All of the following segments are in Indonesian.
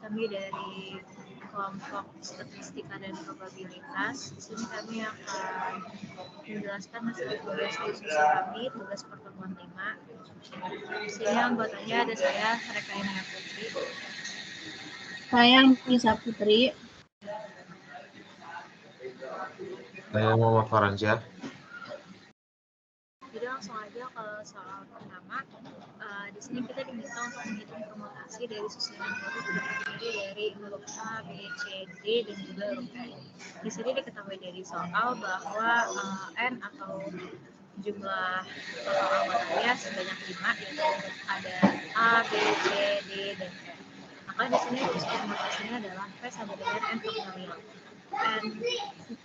kami dari kelompok statistika dan probabilitas. Di sini kami akan menjelaskan hasil tugas diskusi kami, tugas pertemuan 5. Di sini anggotanya ada saya, Rekaina Putri. Saya Nisa Putri. Saya Muhammad Faransyah. Jadi langsung aja ke soal pertama. Di sini kita diminta untuk menghitung permutasi dari susunan huruf yang terdiri dari huruf A, B, C, D, dan juga huruf E. Di sini diketahui dari soal bahwa N atau jumlah total anggotanya sebanyak 5, yaitu ada A, B, C, D, dan E. Maka di sini rumus permutasinya adalah P sama dengan N faktorial.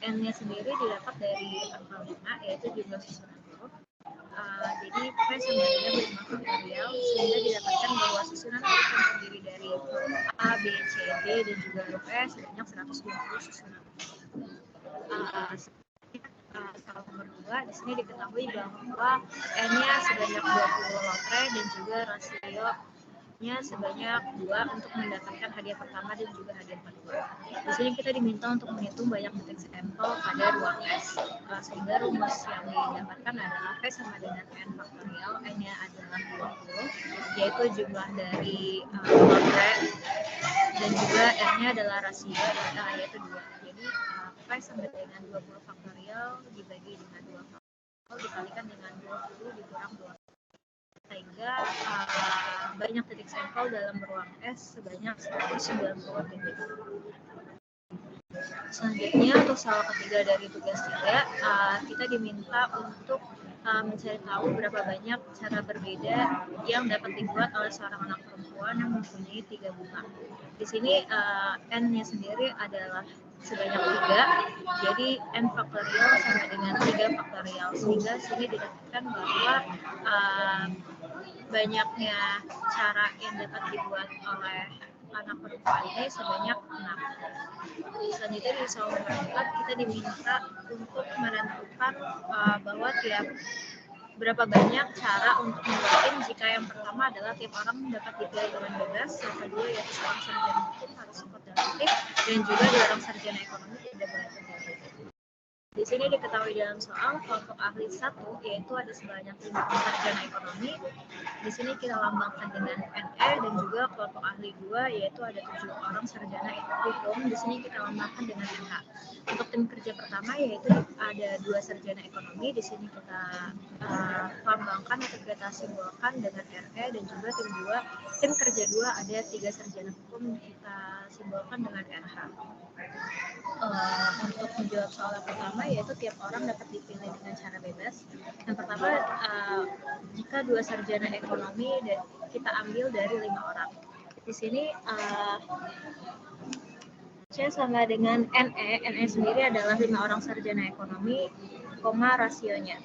N-nya sendiri didapat dari angka 5, yaitu jumlah susunan huruf. Jadi P sama dengan 5 faktorial, sehingga didapatkan bahwa susunan huruf yang terdiri dari A, B, C, D, dan juga huruf E sebanyak 120 susunan. Soal nomor 2, di sini diketahui bahwa N-nya sebanyak 20 lotre dan juga rasionya sebanyak 2 untuk mendapatkan hadiah pertama dan juga hadiah kedua. Di sini kita diminta untuk menghitung banyak detik sampel pada ruang S, sehingga rumus yang didapatkan adalah P sama dengan N faktorial, N-nya adalah 20, yaitu jumlah dari lotre, dan juga R-nya adalah rasio, yaitu 2. Jadi P sama dengan 20 faktorial dibagi dengan 2 faktorial dikalikan dengan 20 dikurang 2. Sehingga banyak titik sampel dalam ruang S sebanyak 190 titik. Selanjutnya untuk soal ketiga dari tugas 3, kita diminta untuk mencari tahu berapa banyak cara berbeda yang dapat dibuat oleh seorang anak perempuan yang mempunyai 3 bunga. Di sini N-nya sendiri adalah sebanyak 3, jadi N faktorial sama dengan 3 faktorial, sehingga sini didapatkan bahwa banyaknya cara yang dapat dibuat oleh anak perempuan ini sebanyak 6. Selanjutnya di soal nomor 4 kita diminta untuk menentukan bahwa berapa banyak cara untuk membuatin jika yang pertama adalah tiap orang dapat dipilih dengan bebas, yang kedua yaitu seorang sarjana hukum harus ikut dalam aktif, dan juga seorang sarjana ekonomi tidak boleh ikut dalam aktif. Di sini diketahui dalam soal kelompok ahli 1 yaitu ada sebanyak 5 orang sarjana ekonomi. Di sini kita lambangkan dengan NE, dan juga kelompok ahli 2 yaitu ada 7 orang sarjana hukum. Di sini kita lambangkan dengan NH. Untuk tim kerja pertama yaitu ada 2 sarjana ekonomi. Di sini kita lambangkan atau kita simbolkan dengan RE, dan juga tim kerja 2 ada 3 sarjana hukum, kita simbolkan dengan RH. Untuk menjawab soal yang pertama yaitu tiap orang dapat dipilih dengan cara bebas. Yang pertama, jika 2 sarjana ekonomi dan kita ambil dari 5 orang. Di sini C sama dengan NE sendiri adalah 5 orang sarjana ekonomi, rasionya.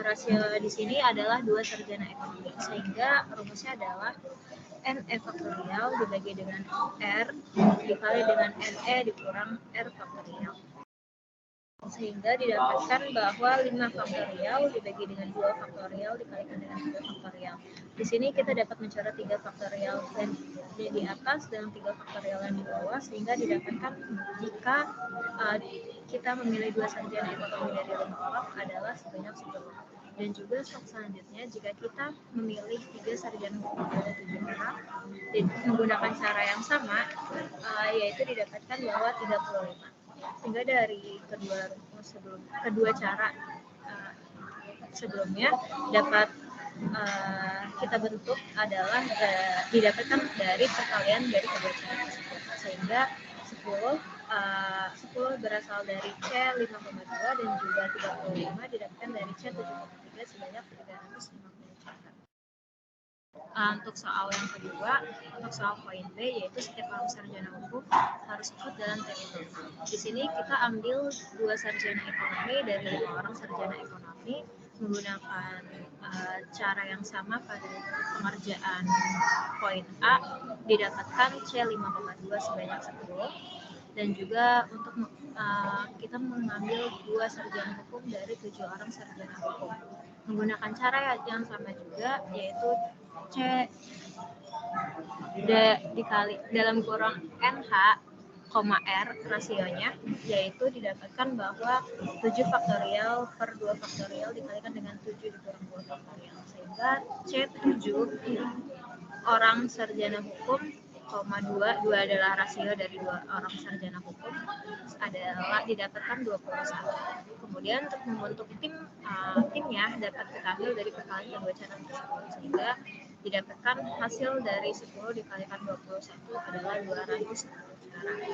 Rasio di sini adalah 2 sarjana ekonomi, sehingga rumusnya adalah NE faktorial dibagi dengan R dikali dengan NE dikurang R faktorial. Sehingga didapatkan bahwa 5 faktorial dibagi dengan 2 faktorial dikalikan dengan 3 faktorial. Di sini kita dapat mencoret 3 faktorial dan di atas dan 3 faktorial yang di bawah, sehingga didapatkan jika kita memilih 2 sarjana ekonomi dari 5 orang adalah sebanyak 10. Dan juga selanjutnya jika kita memilih 3 sarjana hukum dari 7 orang dan menggunakan cara yang sama, yaitu didapatkan bahwa 35. Sehingga dari kedua cara sebelumnya dapat kita bentuk adalah didapatkan dari perkalian dari kedua cara tersebut, sehingga 10 berasal dari C 5,2 dan juga 35 didapatkan dari C 7,3 sebanyak 350 cara. Untuk soal yang kedua, untuk soal poin B yaitu setiap orang sarjana hukum harus ikut dalam tim itu. Di sini kita ambil 2 sarjana ekonomi dari 5 orang sarjana ekonomi menggunakan cara yang sama pada pengerjaan poin A, didapatkan C 5,2 sebanyak 10, dan juga untuk kita mengambil 2 sarjana hukum dari 7 orang sarjana hukum menggunakan cara yang sama juga, yaitu C dikali dalam kurang NH, R rasionya, yaitu didapatkan bahwa 7 faktorial per 2 faktorial dikalikan dengan 7 dikurang 2 faktorial, sehingga C7 orang sarjana hukum, 2 adalah rasio dari 2 orang sarjana hukum, adalah didapatkan 21. Kemudian untuk membentuk timnya dapat kita ambil dari perkalian kedua cara tersebut, sehingga didapatkan hasil dari 10 dikalikan 21 adalah 210 cara.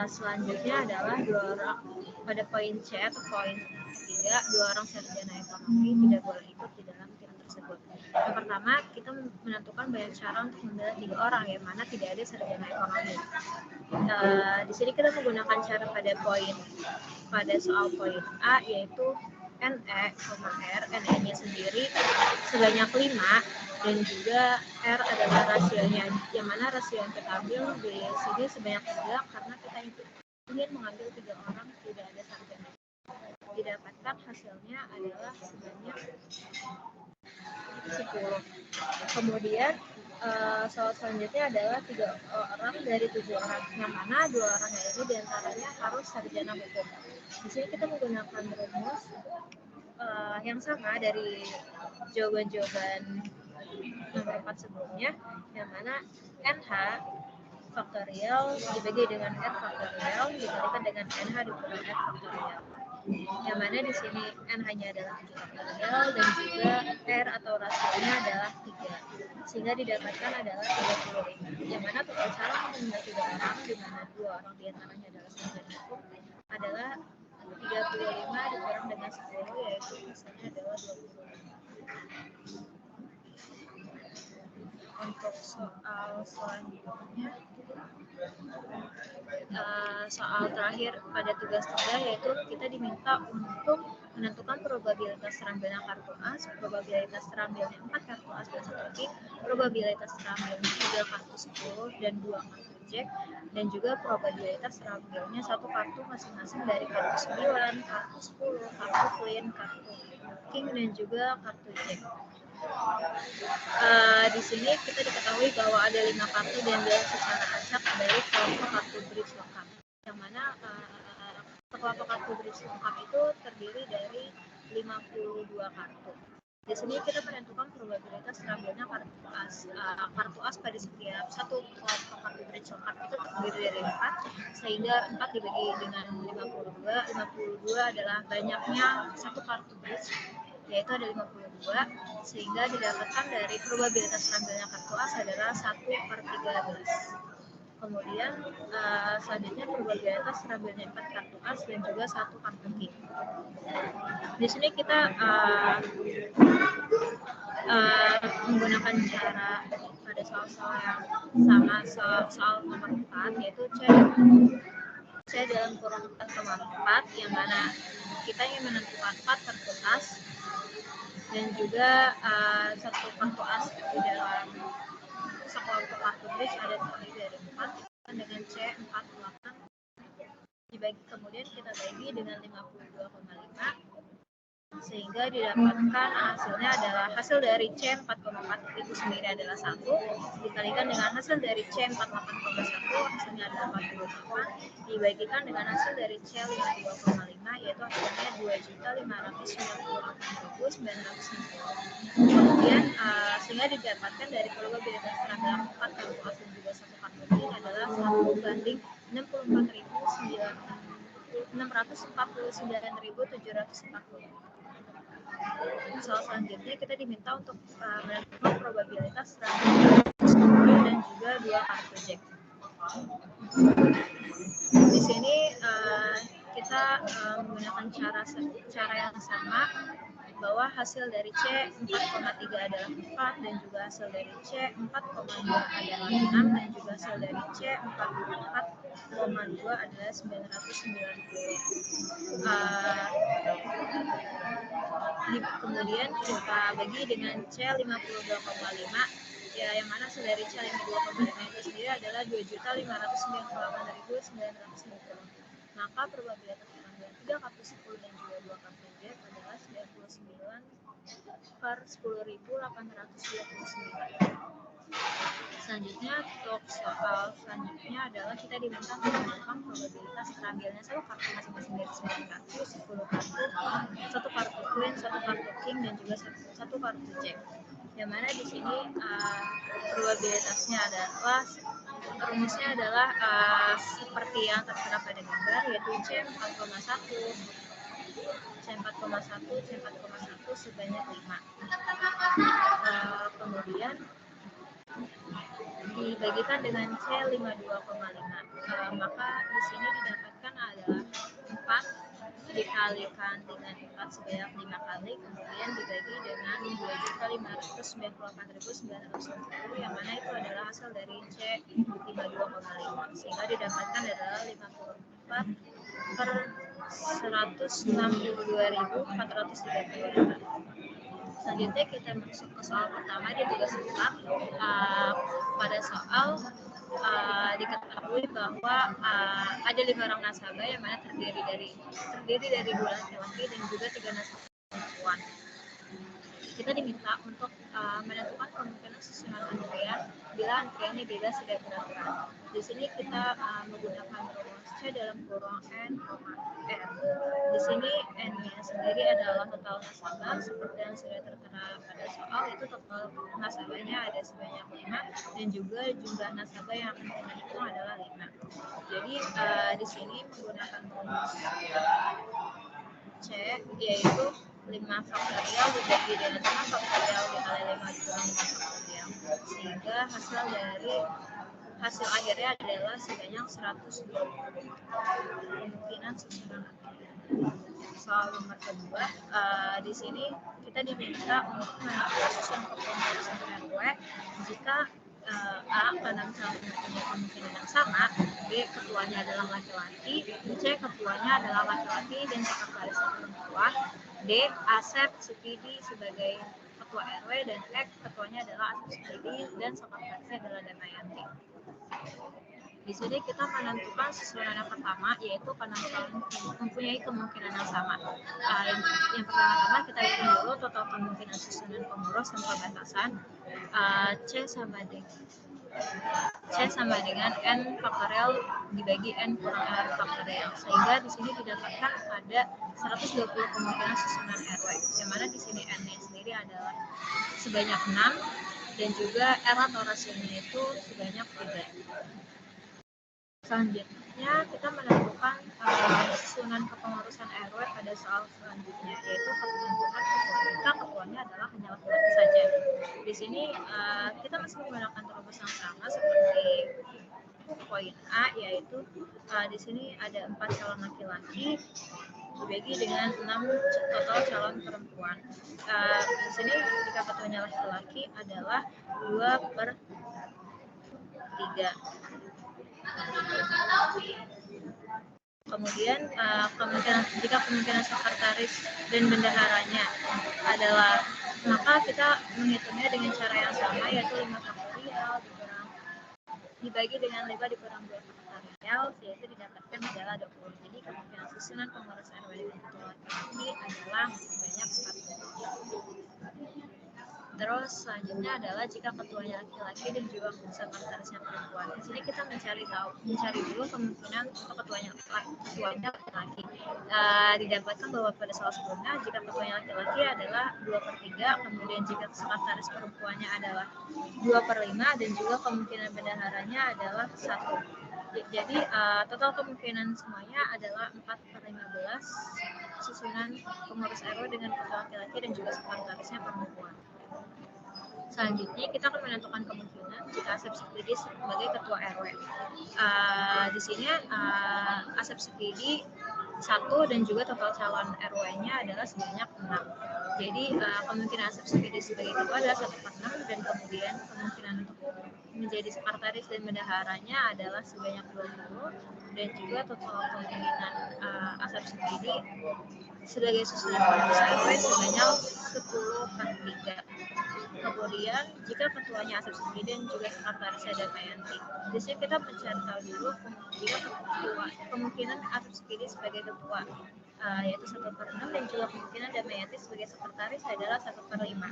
Selanjutnya adalah 2 orang pada poin C atau poin ketiga, 2 orang sarjana ekonomi tidak boleh ikut di dalam tim tersebut. Yang pertama, kita menentukan banyak cara untuk memilih 3 orang yang mana tidak ada sarjana ekonomi. Di sini kita menggunakan cara pada soal poin A, yaitu NE, R, NE-nya sendiri sebanyak 5 dan juga R adalah rasionya, yang mana rasio yang kita ambil di sini sebanyak 3 karena kita ingin mengambil 3 orang tidak ada sarjana. Didapatkan hasilnya adalah sebanyak 10. Kemudian soal selanjutnya adalah 3 orang dari 7 orang, yang mana 2 orangnya ini diantaranya harus sarjana hukum. Di sini kita menggunakan rumus yang sama dari jawaban-jawaban nomor 4 sebelumnya, yang mana NH faktorial dibagi dengan R faktorial dikalikan dengan NH dikurang R faktorial. Yang mana di sini NH-nya adalah 7 faktorial dan juga R atau rasionya adalah 3, sehingga didapatkan adalah 35. Yang mana total cara memilih 3 orang, di mana 2 orang diantaranya adalah sarjana hukum, adalah 35 dikurang dengan 10, yaitu hasilnya adalah 25. Untuk soal selanjutnya, soal terakhir pada tugas 3, yaitu kita diminta untuk menentukan probabilitas terambilnya kartu as, probabilitas terambilnya 4 kartu as dan 1 king, probabilitas terambilnya 3 kartu 10 dan 2 kartu jack, dan juga probabilitas terambilnya 1 kartu masing-masing dari kartu 9, kartu 10, kartu queen, kartu king, dan juga kartu jack. Di sini kita diketahui bahwa ada 5 kartu diambil secara acak dari kelompok kartu bridge lengkap, yang mana kelompok kartu bridge lengkap itu terdiri dari 52 kartu. Di sini kita menentukan probabilitas terambilnya kartu as pada setiap satu kelompok kartu bridge lengkap itu terdiri dari 4, sehingga 4 dibagi dengan 52 adalah banyaknya satu kartu bridge, yaitu ada 52, sehingga didapatkan dari probabilitas terambilnya kartu as adalah 1/13. Kemudian selanjutnya probabilitas terambilnya 4 kartu as dan juga 1 kartu king. Di sini kita menggunakan cara pada soal-soal yang sama, soal nomor 4, yaitu C dalam kurung 4,4, yang mana kita ingin menentukan 4 kartu as dan juga 1 kartu as di dalam sekelompok kartu bridge ada terdiri dari 4 dengan C 48 dibagi, kemudian kita bagi dengan 52,5, sehingga didapatkan hasilnya adalah hasil dari C 4,4 itu sendiri adalah 1 dikalikan dengan hasil dari C 48,1 hasilnya adalah 48 dibagikan dengan hasil dari C 52,5 yaitu hasilnya 2.598.990. Kemudian sehingga didapatkan dari probabilitas terambil 4 kartu as dan juga 1 kartu king adalah 1/649.740. Soal selanjutnya kita diminta untuk menentukan probabilitas terambil 10 dan juga 2 kartu jack. Di sini kita menggunakan cara yang sama, bahwa hasil dari C 4,3 adalah 4 dan juga hasil dari C 4,2 adalah 6 dan juga hasil dari C 4,2 adalah 990. Kemudian kita bagi dengan C 52,5, ya, yang mana hasil dari C 52,5 itu sendiri adalah 2.598.990. Maka probabilitas terambil 3 kartu 10 dan juga 2 kartu jack adalah 99/10.829. Selanjutnya untuk soal selanjutnya adalah kita diminta menentukan probabilitas terambilnya satu kartu masing-masing dari 9 kartu, 10 kartu, satu kartu queen, satu kartu king, dan juga satu kartu jack. Yang mana di sini probabilitasnya adalah rumusnya adalah seperti yang tertera pada gambar, yaitu C4,1, C4,1, C4,1 sebanyak 5. Kemudian dibagikan dengan C 52,5. Maka di sini didapatkan adalah 4 dikalikan dengan 4 sebanyak 5 kali, kemudian dibagi dengan 2.598.960, yang mana itu adalah hasil dari C 52,5, sehingga didapatkan adalah 54 per 162.435. Selanjutnya kita masuk ke soal pertama di tugas 4. Pada soal diketahui bahwa ada 5 orang nasabah yang mana terdiri dari 2 laki-laki dan juga 3 nasabah perempuan. Kita diminta untuk menentukan kemungkinan susunan antrian bila antriannya bebas tidak beraturan. Di sini kita menggunakan rumus C dalam kurung N, R. Di sini N-nya sendiri adalah total nasabah seperti yang sudah tertera pada soal, itu total nasabahnya ada sebanyak 5 dan juga jumlah nasabah yang akan kita hitung adalah 5. Jadi di sini menggunakan rumus C yaitu 5 faktorial dibagi dengan 5 faktorial dikali 5 dikurang 5 faktorial, sehingga hasil akhirnya adalah sebanyak 120 kemungkinan susunan antrian. Soal nomor kedua, di sini kita diminta untuk menentukan susunan kepengurusan RW jika A, ke-6 calon punya kemungkinan yang sama, B, ketuanya adalah laki-laki, C, ketuanya adalah laki-laki dan sekretarisnya perempuan, D, Asep Supidi sebagai ketua RW, dan E, ketuanya adalah Asep Supidi dan sekretarisnya adalah Damayanti. Di sini kita menentukan susunan yang pertama, yaitu ke-6 calon mempunyai kemungkinan yang sama. Yang pertama-tama kita hitung dulu total kemungkinan susunan pengurus tanpa batasan. C sama dengan N faktorial dibagi N kurang R faktorial, sehingga di sini didapatkan ada 120 kemungkinan susunan RW, yang mana di sini N-nya sendiri adalah sebanyak 6 dan juga R atau rasionya itu sebanyak 3. Selanjutnya kita menentukan susunan kepengurusan RW pada soal selanjutnya, yaitu menentukan ketuanya adalah hanya laki-laki saja. Di sini kita masih menggunakan rumus yang sama seperti poin A, yaitu di sini ada 4 calon laki-laki dibagi dengan 6 total calon perempuan. Di sini jika ketuanya laki-laki adalah 2/3. Kemudian jika kemungkinan sekretaris dan bendaharanya adalah, maka kita menghitungnya dengan cara yang sama, yaitu 5 faktorial dibagi dengan 5 dikurang 2 faktorial, yaitu didapatkan adalah 20. Jadi kemungkinan susunan pengurus RW dengan ketua laki-laki adalah sebanyak 40. Terus selanjutnya adalah jika ketuanya laki-laki dan juga sekretarisnya perempuan. Di sini kita mencari dulu kemungkinan untuk ketuanya laki-laki. Didapatkan bahwa pada soal sebelumnya jika ketuanya laki-laki adalah 2/3, kemudian jika sekretaris perempuannya adalah 2/5 dan juga kemungkinan bendaharanya adalah 1. Jadi total kemungkinan semuanya adalah 4/15 susunan pengurus RW dengan ketua laki-laki dan juga sekretarisnya perempuan. Selanjutnya kita akan menentukan kemungkinan jika Asep Supidi sebagai ketua RW. Di sini Asep Supidi 1 dan juga total calon RW-nya adalah sebanyak 6. Jadi kemungkinan Asep Supidi sebagai ketua adalah 1/6 dan kemudian kemungkinan untuk menjadi sekretaris dan bendaharanya adalah sebanyak 20 dan juga total kemungkinan Asep Supidi sebagai susunan pengurus RW sebanyak 10/3. Kemudian jika ketuanya Asep Supidi dan juga sekretarisnya Damayanti, di sini kita mencari tahu dulu jika kemungkinan Asep Supidi sebagai ketua yaitu 1/6 dan juga kemungkinan Damayanti sebagai sekretaris adalah 1/5.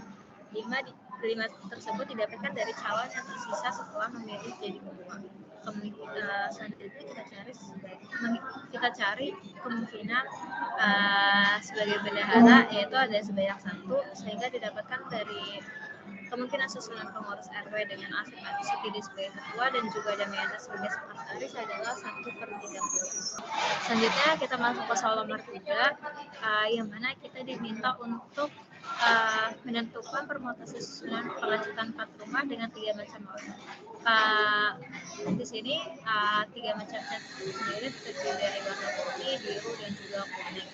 5 tersebut didapatkan dari calon yang tersisa setelah memilih jadi ketua. Selanjutnya kita cari kemungkinan sebagai bendahara, yaitu ada sebanyak 1, sehingga didapatkan dari kemungkinan susunan pengurus RW dengan Asep Sukidi sebagai ketua dan juga Damayanti sebagai sekretaris adalah 1/30. Selanjutnya kita masuk ke soal nomor 3, yang mana kita diminta untuk menentukan permutasi susunan pengajukan 4 rumah dengan 3 macam warna. Di sini 3 macam cat sendiri terdiri dari warna putih, biru, dan juga kuning.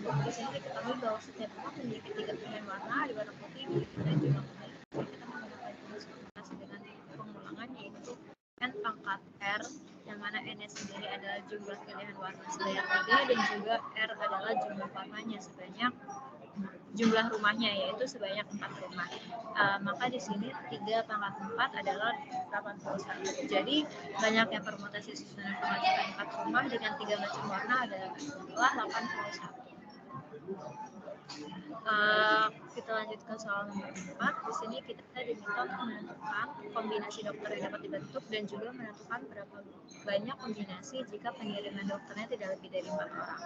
Di sini diketahui bahwa setiap rumah memiliki 3 pilihan warna, di warna putih, biru, dan juga kuning. Kita menggunakan kombinasi dengan pengulangan, yaitu N pangkat R, yang mana N-nya sendiri adalah jumlah pilihan warna sebanyak 3 dan juga R adalah jumlah warnanya sebanyak jumlah rumahnya, yaitu sebanyak 4 rumah. Maka di sini 3 pangkat 4 adalah 81. Jadi banyaknya permutasi susunan pengajukan 4 rumah dengan 3 macam warna adalah 81. Kita lanjut ke soal nomor 4. Di sini kita diminta untuk menentukan kombinasi dokter yang dapat dibentuk dan juga menentukan berapa banyak kombinasi jika pengiriman dokternya tidak lebih dari 4 orang.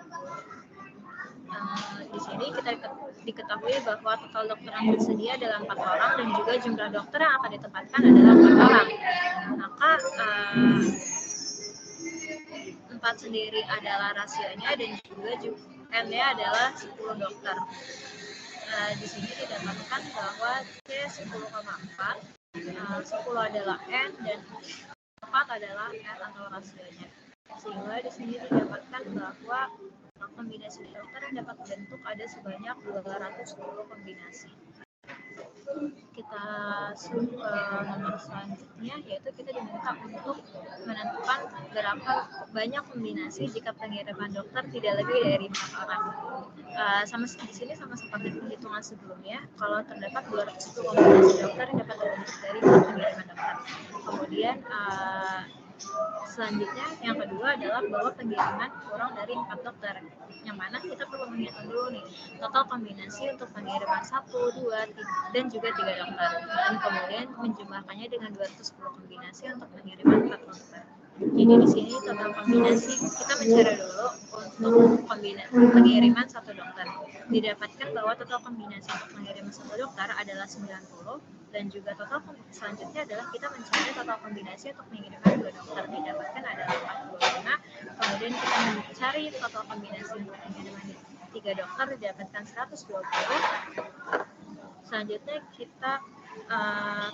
Di sini kita diketahui bahwa total dokter yang tersedia adalah 4 orang dan juga jumlah dokter yang akan ditempatkan adalah 4 orang. Maka 4 sendiri adalah rasionya dan juga N-nya adalah 10 dokter. Di sini didapatkan bahwa C 10,4, 10 adalah N dan 4 adalah R atau rasionya. Sehingga di sini didapatkan bahwa kombinasi dokter yang dapat dibentuk ada sebanyak 210 kombinasi. Kita masuk ke nomor selanjutnya, yaitu kita diminta untuk menentukan berapa banyak kombinasi jika pengiriman dokter tidak lebih dari 4 orang. Di sini sama seperti perhitungan sebelumnya, kalau terdapat 210 kombinasi dokter yang dapat dibentuk dari pengiriman dokter. Kemudian selanjutnya yang kedua adalah bahwa pengiriman kurang dari 4 dokter, yang mana kita perlu menghitung dulu nih total kombinasi untuk pengiriman 1, 2, dan juga 3 dokter, dan kemudian menjumlahkannya dengan 210 kombinasi untuk pengiriman 4 dokter. Jadi di sini total kombinasi kita mencari dulu untuk pengiriman 1 dokter. Didapatkan bahwa total kombinasi untuk pengiriman 1 dokter adalah 90, dan juga total selanjutnya adalah kita mencari total kombinasi untuk pengiriman 2 dokter. Didapatkan adalah 45. Kemudian kita mencari total kombinasi untuk pengiriman 3 dokter, didapatkan 120. Selanjutnya kita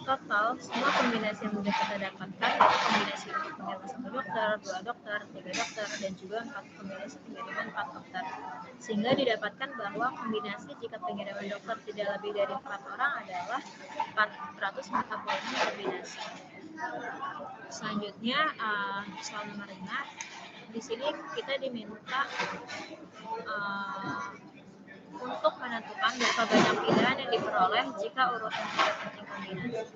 total semua kombinasi yang sudah kita dapatkan, yaitu kombinasi untuk pengiriman 1 dokter, 2 dokter, 3 dokter, dan juga 4 kombinasi pengiriman 4 dokter. Sehingga didapatkan bahwa kombinasi jika pengiriman dokter tidak lebih dari 4 orang adalah 456 kombinasi. Selanjutnya soal nomor 5. Di sini kita diminta untuk menentukan berapa banyak pilihan yang diperoleh jika urutan tidak penting kombinasi.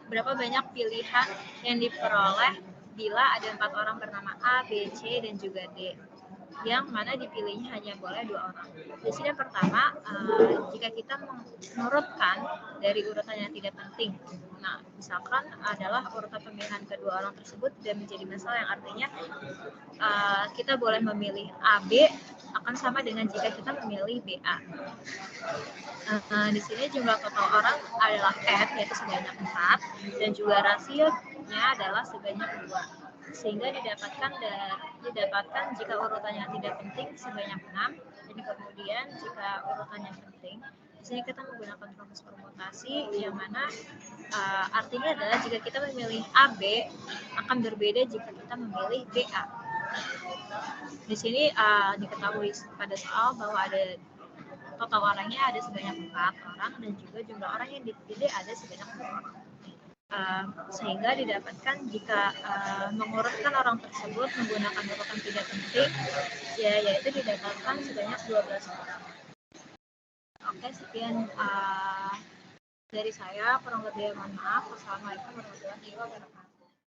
Berapa banyak pilihan yang diperoleh bila ada 4 orang bernama A, B, C, dan juga D, yang mana dipilihnya hanya boleh 2 orang. Di sini pertama, jika kita mengurutkan dari urutan yang tidak penting, nah misalkan adalah urutan pemilihan kedua orang tersebut dan menjadi masalah, yang artinya kita boleh memilih A, B akan sama dengan jika kita memilih BA. Di sini jumlah total orang adalah N, yaitu sebanyak 4, dan juga rasionya adalah sebanyak 2. Sehingga didapatkan jika urutannya tidak penting sebanyak 6, dan kemudian jika urutannya penting, di sini kita menggunakan rumus permutasi, yang mana artinya adalah jika kita memilih AB akan berbeda jika kita memilih BA. Di sini diketahui pada soal bahwa ada total orangnya ada sebanyak 4 orang dan juga jumlah orang yang dipilih ada sebanyak 2 orang. Sehingga didapatkan jika mengurutkan orang tersebut menggunakan urutan tidak penting, yaitu didapatkan sebanyak 12 orang. Oke, sekian dari saya, kurang lebih mohon maaf. Wassalamualaikum warahmatullahi wabarakatuh.